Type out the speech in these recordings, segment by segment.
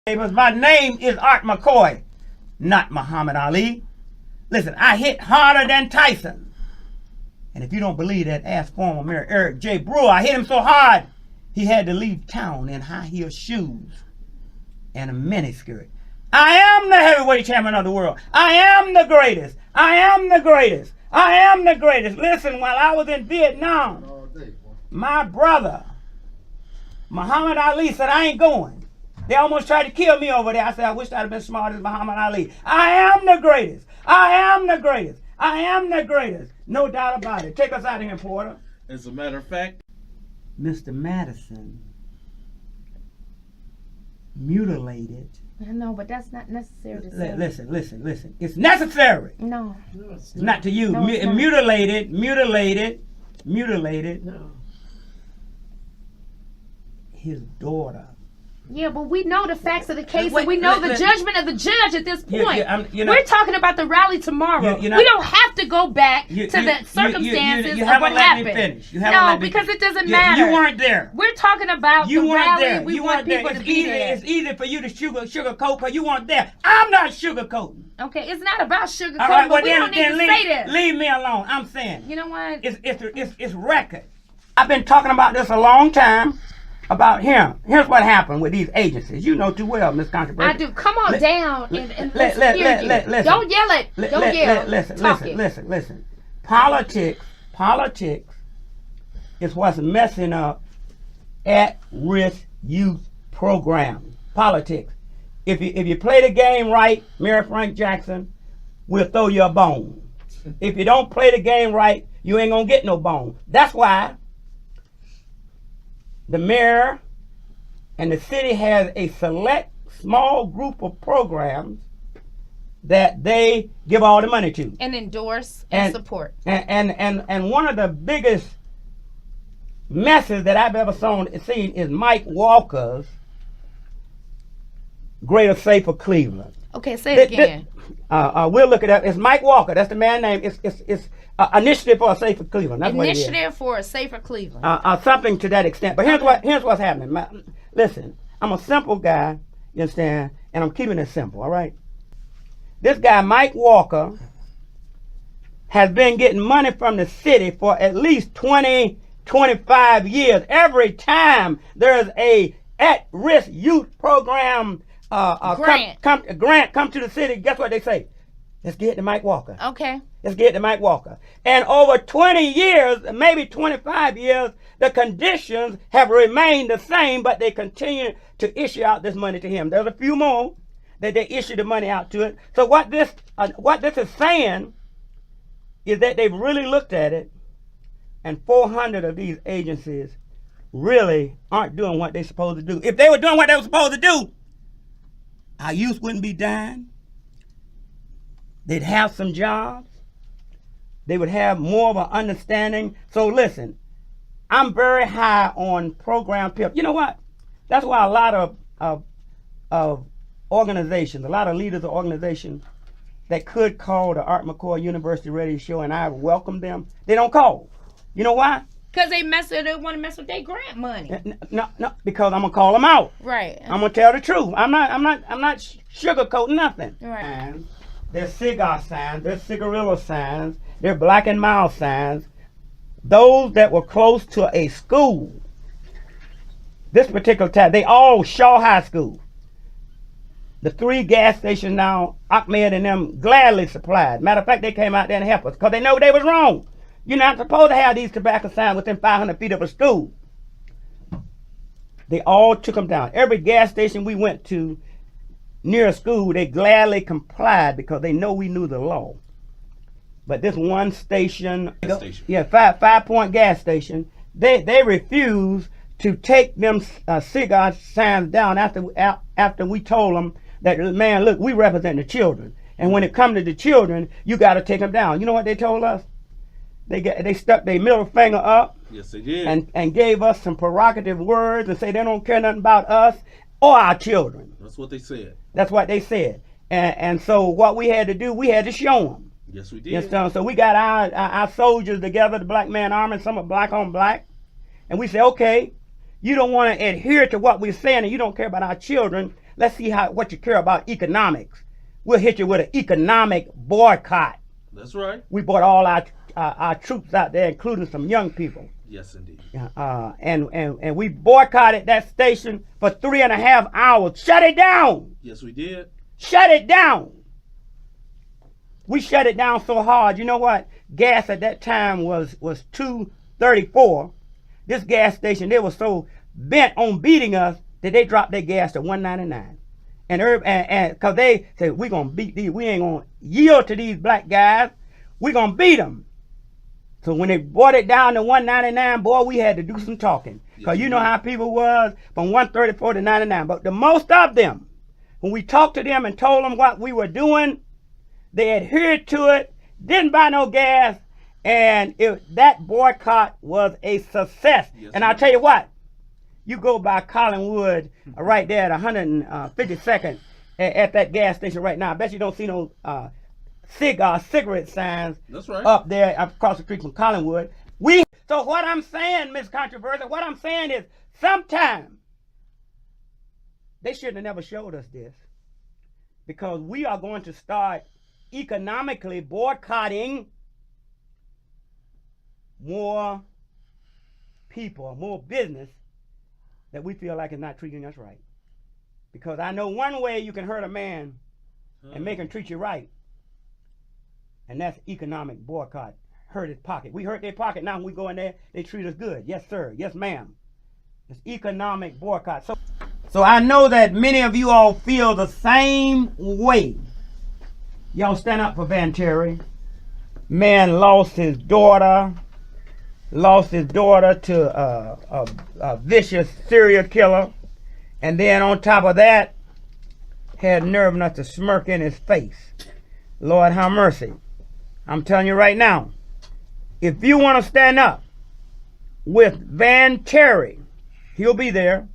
My name is Art McCoy, not Muhammad Ali. Listen, I hit harder than Tyson. And if you don't believe that, ask former Mayor Eric J. Brewer. I hit him so hard, he had to leave town in high-heel shoes and a miniskirt. I am the heavyweight champion of the world. I am the greatest. I am the greatest. I am the greatest. Listen, while I was in Vietnam, my brother, Muhammad Ali, said, I ain't going. They almost tried to kill me over there. I said, I wish I'd have been smart as Muhammad Ali. I am the greatest. I am the greatest. I am the greatest. No doubt about it. Take us out of here, Porter. As a matter of fact, Mr. Madison mutilated. I know, but that's not necessary to say. Listen. It's necessary. No. It's not to you. No, it's not. Mutilated. No. His daughter. Yeah, but we know the facts of the case, and we know the judgment of the judge at this point. We're talking about the rally tomorrow. We don't have to go back to the circumstances of what happened. No, because it doesn't matter. You weren't there. We're talking about the rally. We want people to be there. It's easy for you to sugarcoat because you weren't there. I'm not sugarcoating. Okay, it's not about sugarcoating, All right, but we don't need to say that. Leave me alone. I'm saying. You know what? It's record. I've been talking about this a long time. About him. Here's what happened with these agencies. You know too well, Miss Controversy. I do. Come on down and listen. Don't yell it. Don't yell. Listen. Politics is what's messing up at-risk youth programs. Politics. If you play the game right, Mayor Frank Jackson, we'll throw you a bone. If you don't play the game right, you ain't gonna get no bone. That's why the mayor and the city has a select small group of programs that they give all the money to. And endorse and support. And one of the biggest messes that I've ever seen is Mike Walker's Greater Safer Cleveland. Okay, say it again. We'll look it up. It's Mike Walker. That's the man's name. It's Initiative for a Safer Cleveland. That's Initiative for a Safer Cleveland. Something to that extent. But here's what's happening. Listen, I'm a simple guy, you understand, and I'm keeping it simple, all right? This guy, Mike Walker, has been getting money from the city for at least 20, 25 years. Every time there's a at-risk youth program grant come to the city, guess what they say? Let's get to Mike Walker. Okay. Let's get to Mike Walker. And over 20 years, maybe 25 years, the conditions have remained the same, but they continue to issue out this money to him. There's a few more that they issue the money out to it. So what this is saying is that they've really looked at it, and 400 of these agencies really aren't doing what they're supposed to do. If they were doing what they were supposed to do, our youth wouldn't be dying. They'd have some jobs. They would have more of an understanding. So listen, I'm very high on program PIP. You know what? That's why a lot of organizations, a lot of leaders of organizations that could call the Art McCoy University Radio Show, and I welcome them, they don't call. You know why? Because they want to mess with their grant money. No, because I'm gonna call them out. Right. I'm gonna tell the truth. I'm not sugarcoating nothing. Right. And there's cigar signs, there's cigarillo signs, there's black and mild signs. Those that were close to a school, this particular time, they all Shaw High School. The 3 gas stations now, Ahmed and them gladly supplied. Matter of fact, they came out there and helped us because they know they was wrong. You're not supposed to have these tobacco signs within 500 feet of a school. They all took them down. Every gas station we went to near a school, they gladly complied because they know we knew the law. But this one station, Five Point gas station, they refused to take them cigar signs down after we told them that, man, look, we represent the children. And when it comes to the children, you got to take them down. You know what they told us? They stuck their middle finger up. Yes, they did. And gave us some provocative words and say they don't care nothing about us or our children. That's what they said. That's what they said. And so what we had to do, we had to show them. Yes, we did. You understand? So we got our soldiers together, the Black Man Army, some are black on black. And we say, okay, you don't want to adhere to what we're saying and you don't care about our children. let's see what you care about economics. We'll hit you with an economic boycott. That's right. We brought all our troops out there, including some young people. Yes, indeed. And we boycotted that station for 3.5 hours. Shut it down. Yes, we did. Shut it down. We shut it down so hard. You know what? Gas at that time was $2.34. This gas station, they were so bent on beating us that they dropped their gas to $1.99. And because they said, we're going to beat these. We ain't going to yield to these black guys. We're going to beat them. So when they brought it down to $1.99, boy, we had to do some talking. Because you know how people was from $1.34 to $99. But the most of them, when we talked to them and told them what we were doing, they adhered to it, didn't buy no gas, and that boycott was a success. Yes, and I'll tell you what, you go by Collinwood right there at 152nd at that gas station right now. I bet you don't see no cigarette signs. That's right. Up there across the street from Collinwood. So what I'm saying, Miss Controversial, what I'm saying is sometime they shouldn't have never showed us this, because we are going to start economically boycotting more people, more business that we feel like is not treating us right. Because I know one way you can hurt a man and make him treat you right, and that's economic boycott. Hurt his pocket. We hurt their pocket. Now when we go in there, they treat us good. Yes, sir. Yes, ma'am. It's economic boycott. So I know that many of you all feel the same way. Y'all stand up for Van Terry. Man lost his daughter to a vicious serial killer, and then on top of that, had nerve enough to smirk in his face. Lord have mercy. I'm telling you right now, if you want to stand up with Van Terry, he'll be there,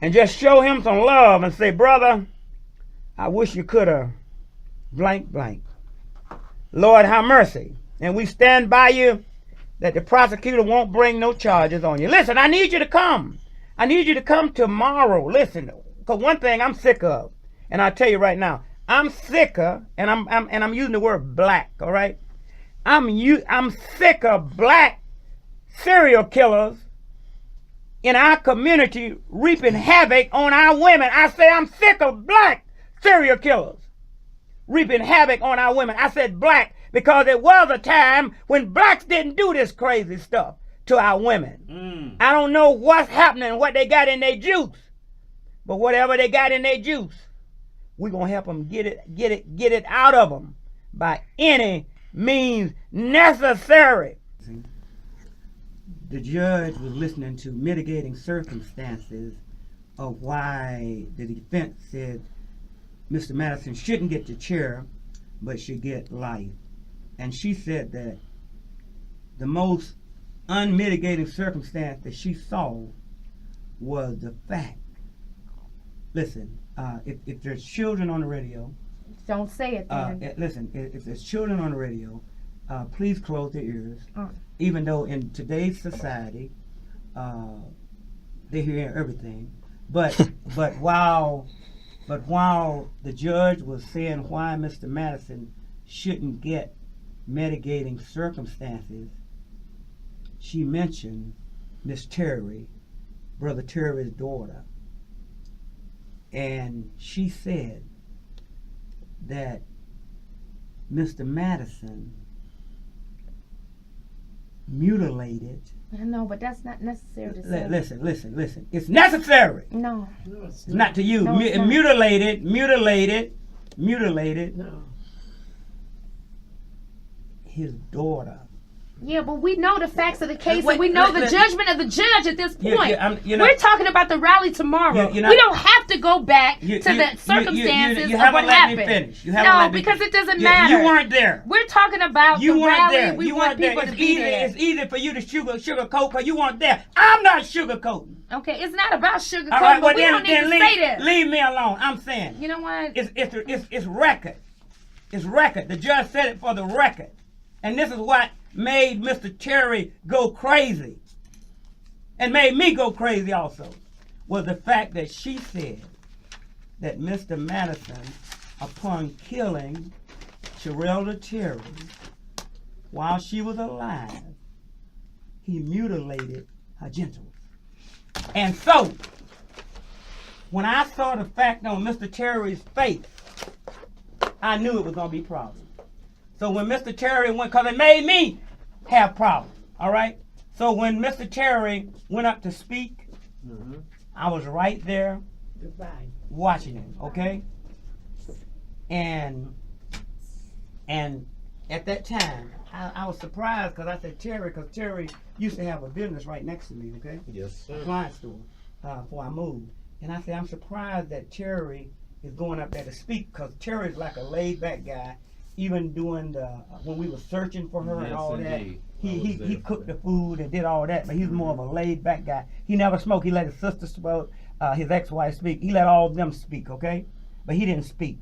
and just show him some love and say, brother, I wish you could have blank blank. Lord have mercy. And we stand by you that the prosecutor won't bring no charges on you. Listen, I need you to come. I need you to come tomorrow. Listen, because one thing I'm sick of, and I'll tell you right now, I'm sicker, and I'm using the word black, all right? I'm sick of black serial killers in our community reaping havoc on our women. I say I'm sick of black serial killers reaping havoc on our women. I said black because it was a time when blacks didn't do this crazy stuff to our women. I don't know what's happening, what they got in their juice, but whatever they got in their juice, we're going to help them get it out of them by any means necessary. The judge was listening to mitigating circumstances of why the defense said Mr. Madison shouldn't get the chair, but should get life. And she said that the most unmitigating circumstance that she saw was the fact. Listen, if there's children on the radio, don't say it then. Listen, if there's children on the radio, please close their ears. Even though in today's society, they hear everything. But while the judge was saying why Mr. Madison shouldn't get mitigating circumstances, she mentioned Miss Terry, Brother Terry's daughter. And she said that Mr. Madison mutilated. I know, but that's not necessary to say. Listen. It's necessary. No. It's not to you. No, it's not. Mutilated his daughter. Yeah, but we know the facts of the case, and we know the judgment of the judge at this point. We're talking about the rally tomorrow. We don't have to go back to the circumstances of what happened. No, because it doesn't matter. You weren't there. We're talking about the rally. We want people to be there. It's easy for you to sugarcoat because you weren't there. I'm not sugarcoating. Okay, it's not about sugarcoating, but we don't need to say that. Leave me alone. I'm saying. You know what? It's record. It's record. The judge said it for the record. And this is what made Mr. Terry go crazy, and made me go crazy also, was the fact that she said that Mr. Madison, upon killing Sherelda Terry while she was alive, he mutilated her genitals. And so, when I saw the fact on Mr. Terry's face, I knew it was going to be a problem. So when Mr. Terry went, because it made me have problems, all right? So when Mr. Terry went up to speak, I was right there watching him, okay? And at that time, I was surprised because I said Terry, because Terry used to have a business right next to me, okay? Yes, sir. A client store before I moved. And I said, I'm surprised that Terry is going up there to speak, because Terry's like a laid-back guy. Even doing when we were searching for her and all indeed. that, he cooked the food and did all that, but he's more of a laid-back guy. He never smoked. He let his sister smoke, his ex-wife speak. He let all of them speak, okay? But he didn't speak,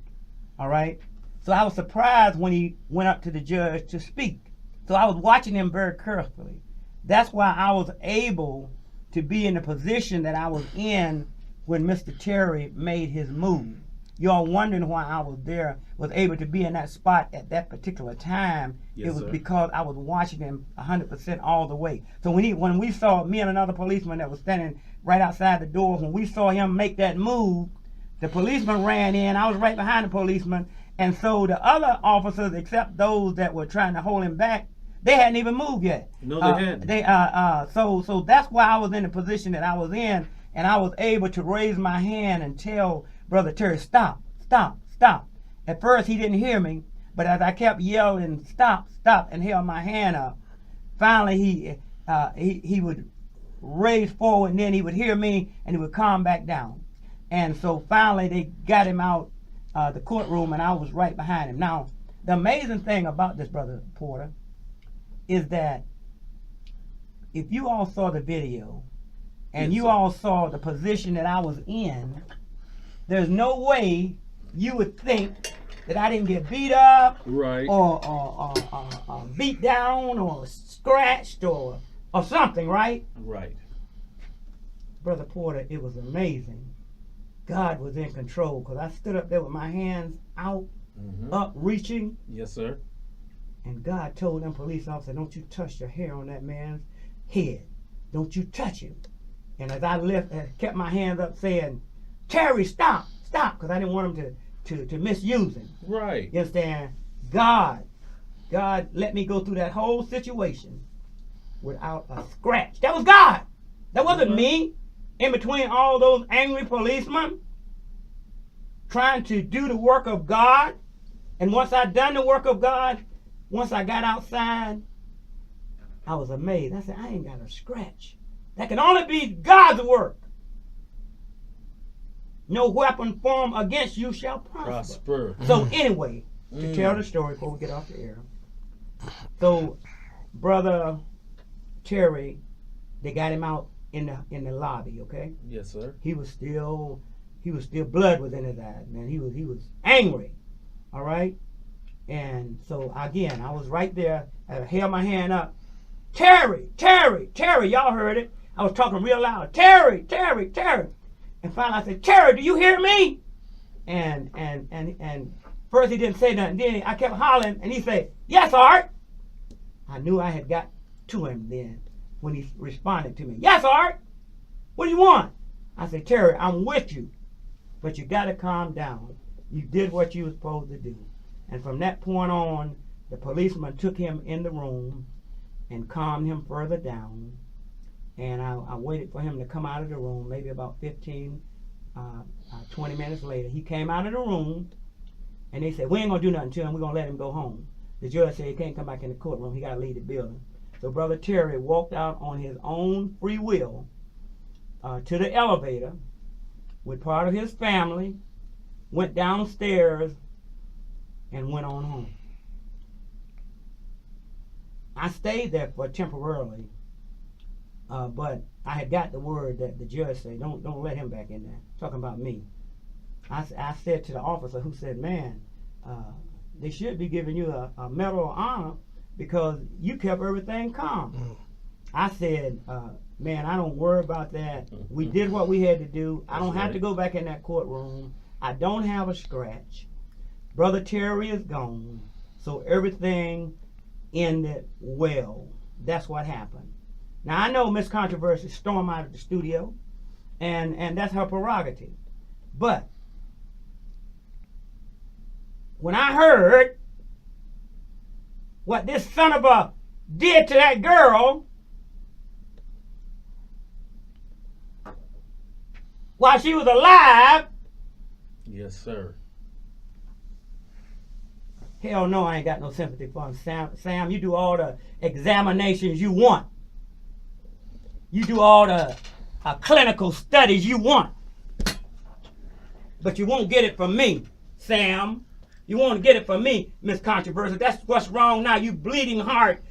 all right? So I was surprised when he went up to the judge to speak. So I was watching him very carefully. That's why I was able to be in the position that I was in when Mr. Terry made his move. Y'all wondering why I was there, was able to be in that spot at that particular time. Yes, it was sir. Because I was watching him 100% all the way. So when we saw, me and another policeman that was standing right outside the door, when we saw him make that move, the policeman ran in. I was right behind the policeman. And so the other officers, except those that were trying to hold him back, they hadn't even moved yet. No, they hadn't. So that's why I was in the position that I was in, and I was able to raise my hand and tell Brother Terry, stop, stop, stop. At first he didn't hear me, but as I kept yelling, stop, stop, and held my hand up, finally he would raise forward, and then he would hear me, and he would calm back down. And so finally they got him out the courtroom, and I was right behind him. Now, the amazing thing about this, Brother Porter, is that if you all saw the video, and Yes, you sir. all saw the position that I was in, there's no way you would think that I didn't get beat up, Right. or beat down, or scratched, or something, right? Right. Brother Porter, it was amazing. God was in control, because I stood up there with my hands out, up, reaching, Yes, sir. and God told them police officer, don't you touch the hair on that man's head. Don't you touch him. And as I kept my hands up saying, Terry, stop, stop, because I didn't want him to misuse him. Right. You understand? God let me go through that whole situation without a scratch. That was God. That wasn't me in between all those angry policemen trying to do the work of God. And once I done the work of God, once I got outside, I was amazed. I said, I ain't got a scratch. That can only be God's work. No weapon formed against you shall prosper. So anyway, to tell the story before we get off the air. So Brother Terry, they got him out in the lobby, okay? Yes, sir. He was still blood was in his eyes, man. He was angry. All right? And so again, I was right there. I held my hand up. Terry, Terry, Terry, y'all heard it. I was talking real loud. Terry, Terry, Terry. And finally I said, Terry, do you hear me? And first he didn't say nothing. Then I kept hollering, and he said, yes, Art. I knew I had got to him then when he responded to me. Yes, Art. What do you want? I said, Terry, I'm with you, but you got to calm down. You did what you were supposed to do. And from that point on, the policeman took him in the room and calmed him further down. And I waited for him to come out of the room, maybe about 15, 20 minutes later. He came out of the room, and they said, we ain't going to do nothing to him. We're going to let him go home. The judge said he can't come back in the courtroom. He got to leave the building. So Brother Terry walked out on his own free will to the elevator with part of his family, went downstairs, and went on home. I stayed there for temporarily, but I had got the word that the judge said, don't let him back in there. Talking about me. I said to the officer who said, man, they should be giving you a medal of honor because you kept everything calm. I said, man, I don't worry about that. We did what we had to do. I don't have to go back in that courtroom. I don't have a scratch. Brother Terry is gone. So everything ended well. That's what happened. Now, I know Miss Controversy stormed out of the studio, and that's her prerogative. But when I heard what this son of a did to that girl while she was alive. Yes, sir. Hell no, I ain't got no sympathy for him. Sam, you do all the examinations you want. You do all the clinical studies you want. But you won't get it from me, Sam. You won't get it from me, Miss Controversy. That's what's wrong now. You bleeding heart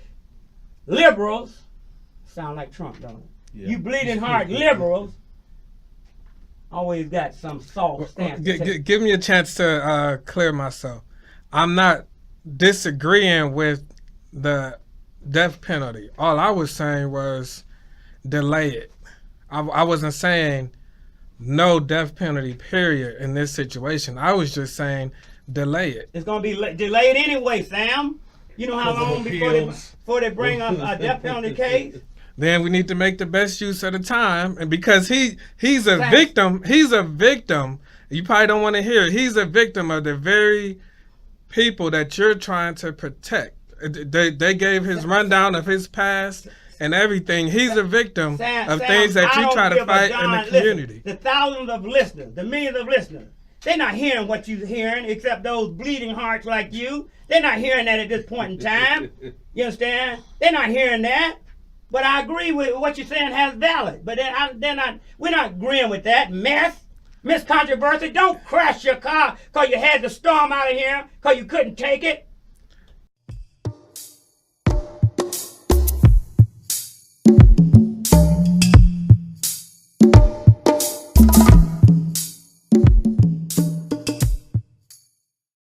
liberals. Sound like Trump, don't it? Yeah. You bleeding heart liberals always got some soft stance. Give me a chance to clear myself. I'm not disagreeing with the death penalty. All I was saying was delay it. I wasn't saying no death penalty, period, in this situation. I was just saying delay it. It's going to be delayed anyway, Sam. You know how long before they bring up a death penalty case? Then we need to make the best use of the time. And because he's a victim, you probably don't want to hear it. He's a victim of the very people that you're trying to protect. They gave his rundown of his past and everything. He's a victim of things that you try to fight in the community. The thousands of listeners, the millions of listeners, they're not hearing what you're hearing except those bleeding hearts like you. They're not hearing that at this point in time. You understand? They're not hearing that. But I agree with what you're saying has valid. But we're not agreeing with that mess. Miss Controversy, don't crash your car because you had to storm out of here because you couldn't take it.